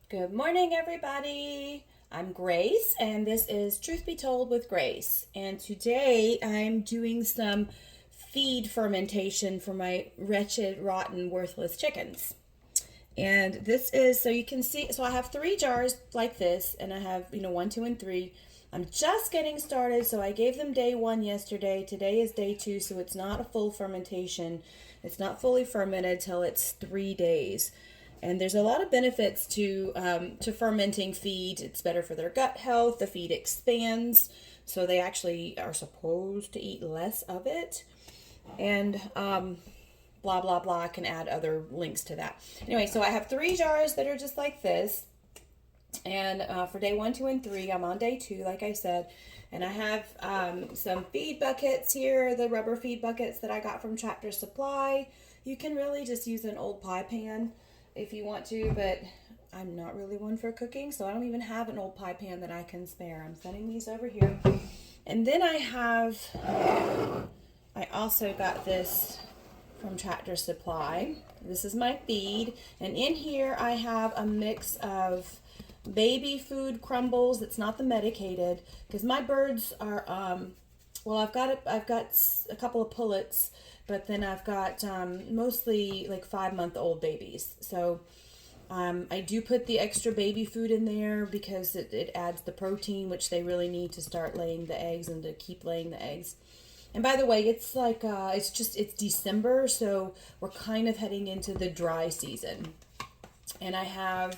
Good morning, everybody. I'm Grace, and this is Truth Be Told with Grace. And today I'm doing some feed fermentation for my wretched, rotten, worthless chickens. And this is, so you can see, so I have 3 jars like this, and I have, 1, 2, and 3. I'm just getting started, so I gave them day 1 yesterday. Today is day 2, so it's not a full fermentation. It's not fully fermented till it's 3 days. And there's a lot of benefits to fermenting feed. It's better for their gut health. The feed expands, so they actually are supposed to eat less of it. And blah blah blah. I can add other links to that. Anyway, so I have 3 jars that are just like this. And for day 1, 2, and 3, I'm on day 2, like I said. And I have some feed buckets here, the rubber feed buckets that I got from Tractor Supply. You can really just use an old pie pan if you want to, but I'm not really one for cooking, so I don't even have an old pie pan that I can spare. I'm setting these over here. And then I also got this from Tractor Supply. This is my feed, and in here I have a mix of baby food crumbles. It's not the medicated, because my birds are well, I've got a couple of pullets, but then I've got mostly like 5-month-old babies. So I do put the extra baby food in there because it adds the protein, which they really need to start laying the eggs and to keep laying the eggs. And by the way, it's like it's December, so we're kind of heading into the dry season. And I have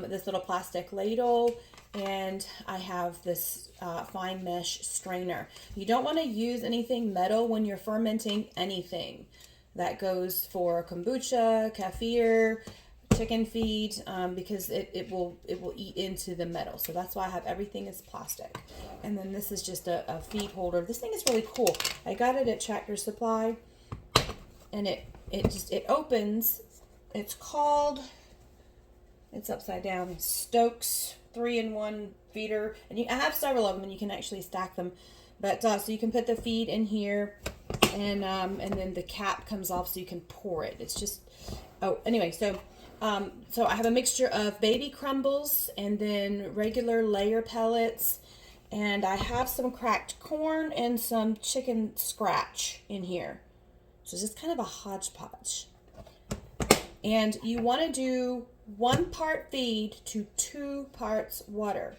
this little plastic ladle, and I have this fine mesh strainer. You don't want to use anything metal when you're fermenting anything. That goes for kombucha, kefir, chicken feed, because it will eat into the metal. So that's why I have everything is plastic. And then this is just a feed holder. This thing is really cool. I got it at Tractor Supply, and it opens. It's upside down. Stokes 3-in-1 feeder, and I have several of them, and you can actually stack them. But so you can put the feed in here, and then the cap comes off, so you can pour it. It's just anyway. So I have a mixture of baby crumbles and then regular layer pellets, and I have some cracked corn and some chicken scratch in here. So it's just kind of a hodgepodge. And you want to do 1 part feed to 2 parts water.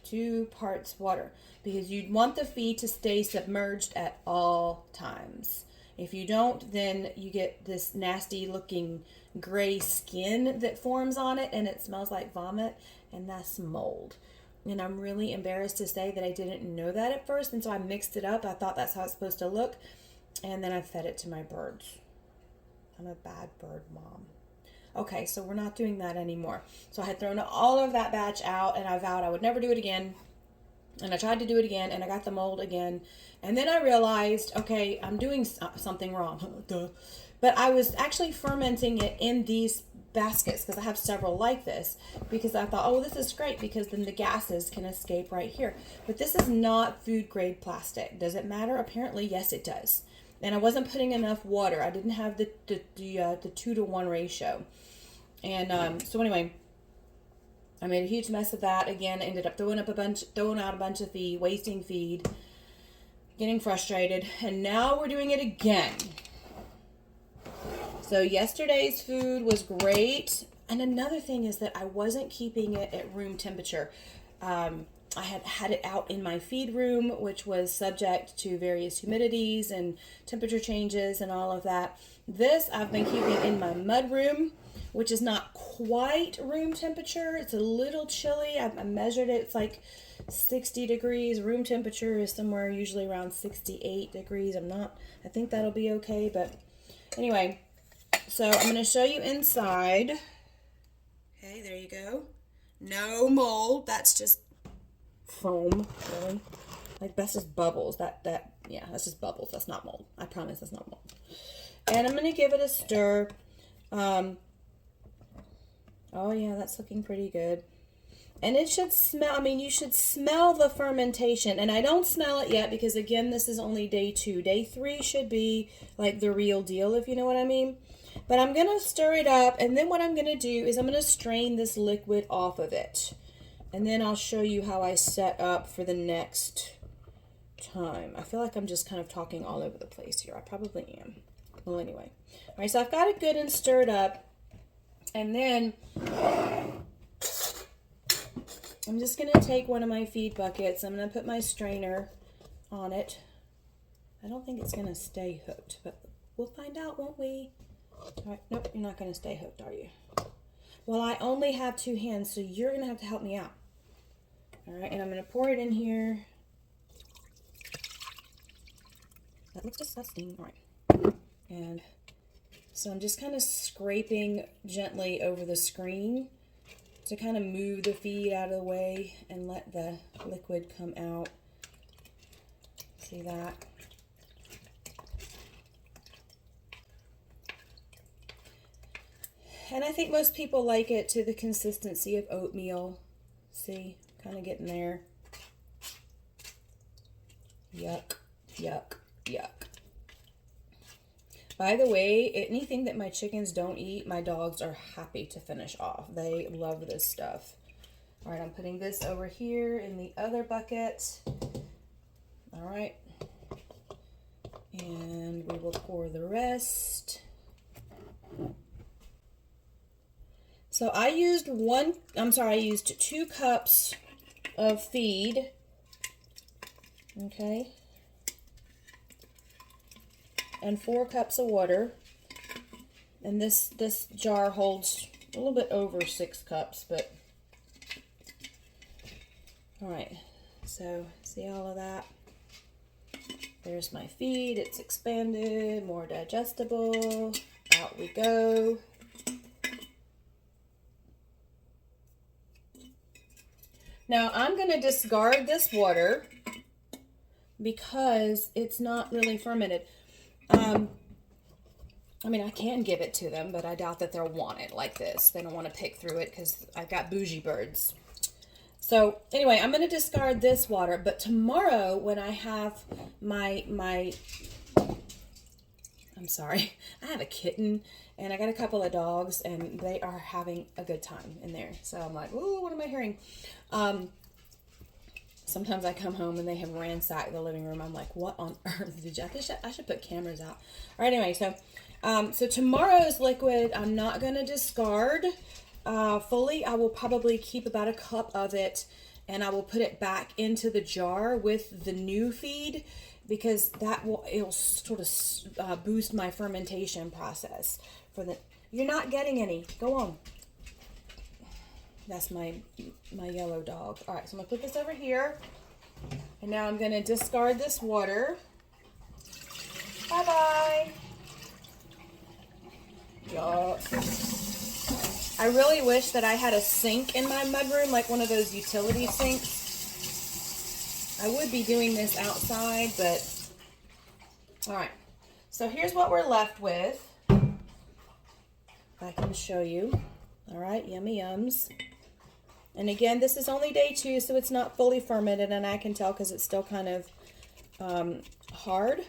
2 parts water. Because you want the feed to stay submerged at all times. If you don't, then you get this nasty looking gray skin that forms on it, and it smells like vomit, and that's mold. And I'm really embarrassed to say that I didn't know that at first, and so I mixed it up. I thought that's how it's supposed to look, and then I fed it to my birds. I'm a bad bird mom. Okay, so we're not doing that anymore. So I had thrown all of that batch out, and I vowed I would never do it again. And I tried to do it again, and I got the mold again. And then I realized, okay, I'm doing something wrong. Duh. But I was actually fermenting it in these baskets, because I have several like this, because I thought, oh, this is great, because then the gases can escape right here. But this is not food grade plastic. Does it matter? Apparently, yes, it does. And I wasn't putting enough water. I didn't have the 2-to-1 ratio. And so anyway, I made a huge mess of that. Again, I ended up throwing out a bunch of feed, wasting feed, getting frustrated, and now we're doing it again. So yesterday's food was great. And another thing is that I wasn't keeping it at room temperature. I had it out in my feed room, which was subject to various humidities and temperature changes and all of that. This I've been keeping in my mud room, which is not quite room temperature. It's a little chilly. I measured it. It's like 60 degrees. Room temperature is somewhere usually around 68 degrees. I think that'll be okay. But anyway, so I'm going to show you inside. Okay, there you go. No mold. That's just foam, really. Like, that's just bubbles. Yeah, that's just bubbles. That's not mold. I promise that's not mold. And I'm going to give it a stir. Oh yeah, that's looking pretty good. And it should smell, you should smell the fermentation. And I don't smell it yet because, again, this is only day 2. Day 3 should be like the real deal, if you know what I mean. But I'm going to stir it up, and then what I'm going to do is I'm going to strain this liquid off of it. And then I'll show you how I set up for the next time. I feel like I'm just kind of talking all over the place here. I probably am. Well, anyway. All right, so I've got it good and stirred up. And then I'm just going to take one of my feed buckets. I'm going to put my strainer on it. I don't think it's going to stay hooked, but we'll find out, won't we? All right, nope, you're not going to stay hooked, are you? Well, I only have 2 hands, so you're going to have to help me out. All right, and I'm going to pour it in here. That looks disgusting. All right. And so I'm just kind of scraping gently over the screen to kind of move the feed out of the way and let the liquid come out. See that? And I think most people like it to the consistency of oatmeal. See, kind of getting there. Yuck, yuck, yuck. By the way, anything that my chickens don't eat, my dogs are happy to finish off. They love this stuff. All right, I'm putting this over here in the other bucket. All right. And we will pour the rest. So I used 2 cups of feed. Okay. And 4 cups of water. And this jar holds a little bit over 6 cups, but all right. So see all of that? There's my feed. It's expanded, more digestible. Out we go. Now I'm going to discard this water because it's not really fermented. I mean, I can give it to them, but I doubt that they'll want it like this. They don't want to pick through it because I've got bougie birds. So anyway, I'm going to discard this water, but tomorrow when I have I'm sorry, I have a kitten and I got a couple of dogs and they are having a good time in there. So I'm like, ooh, what am I hearing? Sometimes I come home and they have ransacked the living room. I'm like, what on earth did you? I should put cameras out. All right, anyway, so tomorrow's liquid, I'm not going to discard fully. I will probably keep about a cup of it and I will put it back into the jar with the new feed because it'll sort of boost my fermentation process. You're not getting any. Go on. That's my yellow dog. All right, so I'm going to put this over here. And now I'm going to discard this water. Bye-bye. Yuck. I really wish that I had a sink in my mudroom, like one of those utility sinks. I would be doing this outside, but... All right, so here's what we're left with. I can show you. All right, yummy yums. And again, this is only day 2, so it's not fully fermented, and I can tell because it's still kind of hard.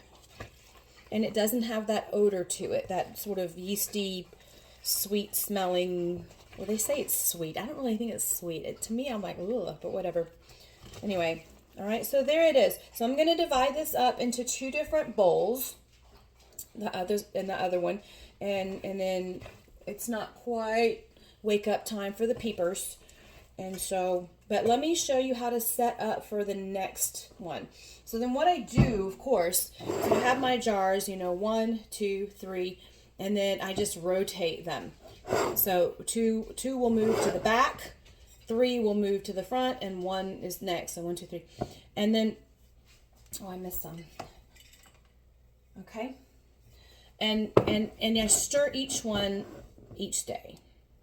And it doesn't have that odor to it, that sort of yeasty, sweet smelling. Well, they say it's sweet. I don't really think it's sweet. To me, I'm like, ugh, but whatever. Anyway, all right, so there it is. So I'm going to divide this up into 2 different bowls, the other one, and then it's not quite wake up time for the peepers. And so, but let me show you how to set up for the next one. So then what I do, of course, so I have my jars, 1, 2, 3, and then I just rotate them. So two will move to the back, 3 will move to the front, and 1 is next. So 1, 2, 3. And then, oh, I missed some. Okay. And I stir each one each day.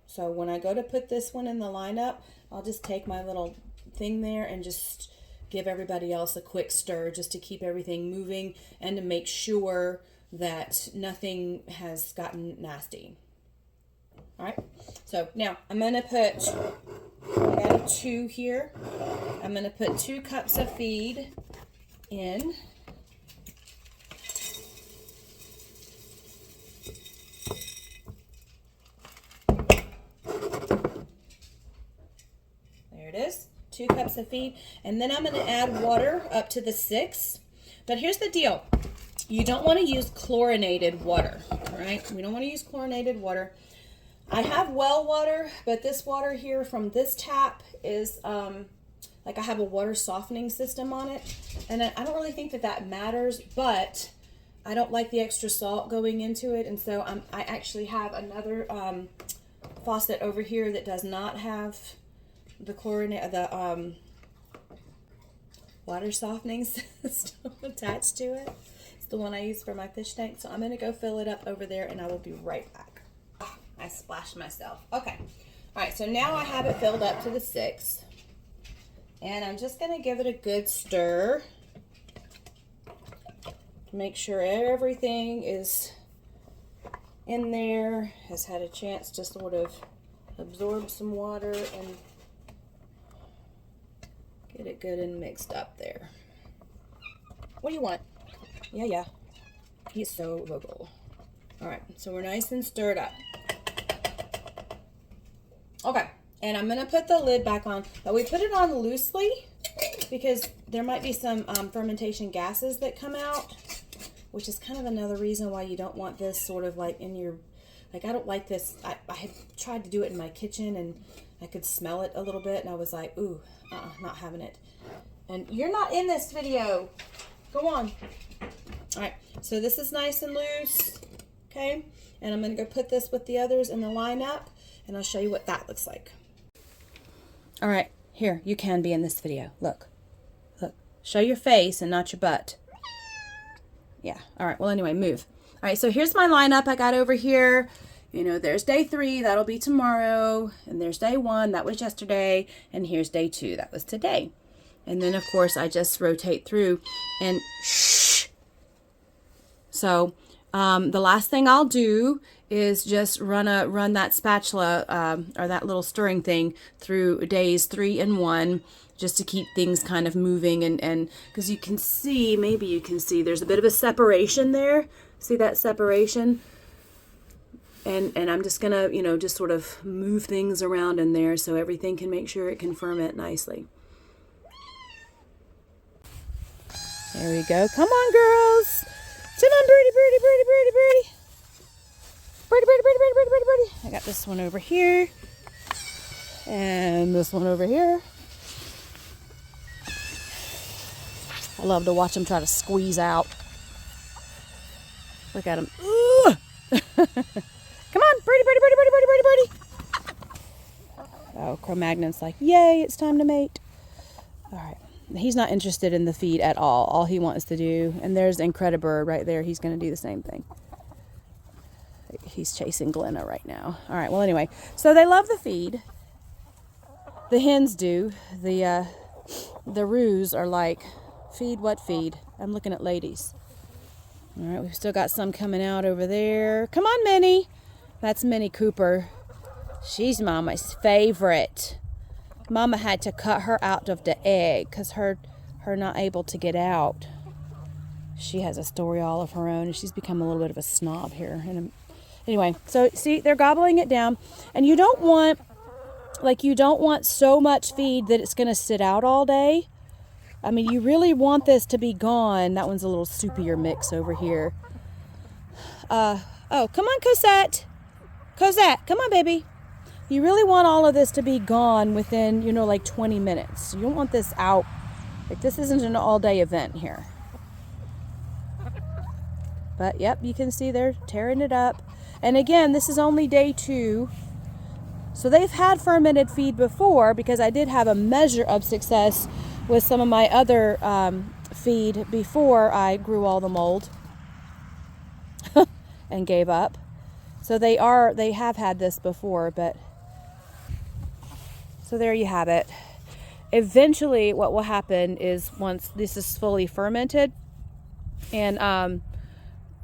So when I go to put this one in the lineup, I'll just take my little thing there and just give everybody else a quick stir just to keep everything moving and to make sure that nothing has gotten nasty. All right, so now I'm going to put, I got a 2 here. I'm going to put 2 cups of feed in. it is. 2 cups of feed. And then I'm going to add water up to the 6. But here's the deal. You don't want to use chlorinated water, right? We don't want to use chlorinated water. I have well water, but this water here from this tap is like I have a water softening system on it. And I don't really think that that matters, but I don't like the extra salt going into it. And so I actually have another faucet over here that does not have the water softening system attached to it. It's the one I use for my fish tank. So I'm going to go fill it up over there and I will be right back. Oh, I splashed myself. Okay. All right. So now I have it filled up to the 6. And I'm just going to give it a good stir. Make sure everything is in there, has had a chance to sort of absorb some water and get it good and mixed up there. What do you want? Yeah, yeah. He's so vocal. All right, so we're nice and stirred up. Okay, and I'm gonna put the lid back on, but we put it on loosely because there might be some fermentation gases that come out, which is kind of another reason why you don't want this sort of like in your, like I don't like this. I had tried to do it in my kitchen and I could smell it a little bit and I was like, ooh, not having it. And you're not in this video. Go on. All right, so this is nice and loose, okay? And I'm gonna go put this with the others in the lineup and I'll show you what that looks like. All right, here, you can be in this video. Look, look, show your face and not your butt. Yeah, all right, well anyway, move. All right, so here's my lineup I got over here. You know, there's day 3, that'll be tomorrow. And there's day 1, that was yesterday. And here's day 2, that was today. And then of course I just rotate through and shh. So the last thing I'll do is just run that spatula or that little stirring thing through days 3 and 1, just to keep things kind of moving and because you can see, maybe you can see, there's a bit of a separation there. See that separation? And I'm just gonna, you know, just sort of move things around in there so everything can make sure it can ferment nicely. There we go. Come on, girls. Come on, birdie, birdie, birdie, birdie, birdie. Birdie, birdie, birdie, birdie, birdie, birdie, birdie. I got this one over here. And this one over here. I love to watch them try to squeeze out. Look at them. Ooh! Come on, birdie, birdie, birdie, birdie, birdie, birdie, birdie. Oh, Cro-Magnon's like, yay, it's time to mate. All right. He's not interested in the feed at all. All he wants to do, and there's Incredibird right there. He's going to do the same thing. He's chasing Glenna right now. All right, well, anyway. So they love the feed. The hens do. The roos are like, feed what feed? I'm looking at ladies. All right, we've still got some coming out over there. Come on, Minnie. That's Minnie Cooper. She's Mama's favorite. Mama had to cut her out of the egg because her not able to get out. She has a story all of her own, and she's become a little bit of a snob here. And anyway, so see, they're gobbling it down, and you don't want so much feed that it's going to sit out all day. I mean, you really want this to be gone. That one's a little soupier mix over here. Oh, come on, Cosette. Cosette, come on, baby. You really want all of this to be gone within, you know, like 20 minutes. You don't want this out. Like, this isn't an all-day event here. But, yep, you can see they're tearing it up. And again, this is only day 2. So they've had fermented feed before because I did have a measure of success with some of my other feed before I grew all the mold and gave up. So they have had this before, but so there you have it. Eventually what will happen is once this is fully fermented and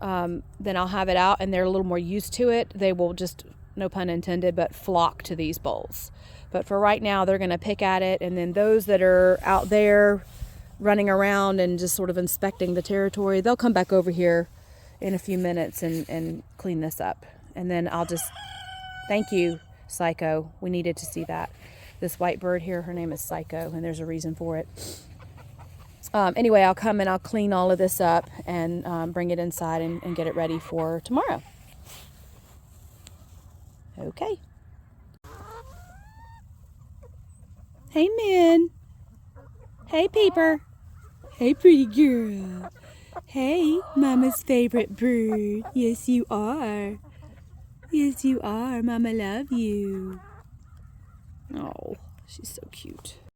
then I'll have it out and they're a little more used to it, they will just, no pun intended, but flock to these bowls. But for right now, they're going to pick at it, and then those that are out there running around and just sort of inspecting the territory, they'll come back over here in a few minutes and clean this up. And then I'll just, thank you, Psycho. We needed to see that. this white bird here, her name is Psycho, and there's a reason for it. Anyway, I'll come and I'll clean all of this up and bring it inside and get it ready for tomorrow. Okay. Hey, Min. Hey, Peeper. Hey, pretty girl. Hey, Mama's favorite bird. Yes, you are. Yes, you are. Mama love you. Oh, she's so cute.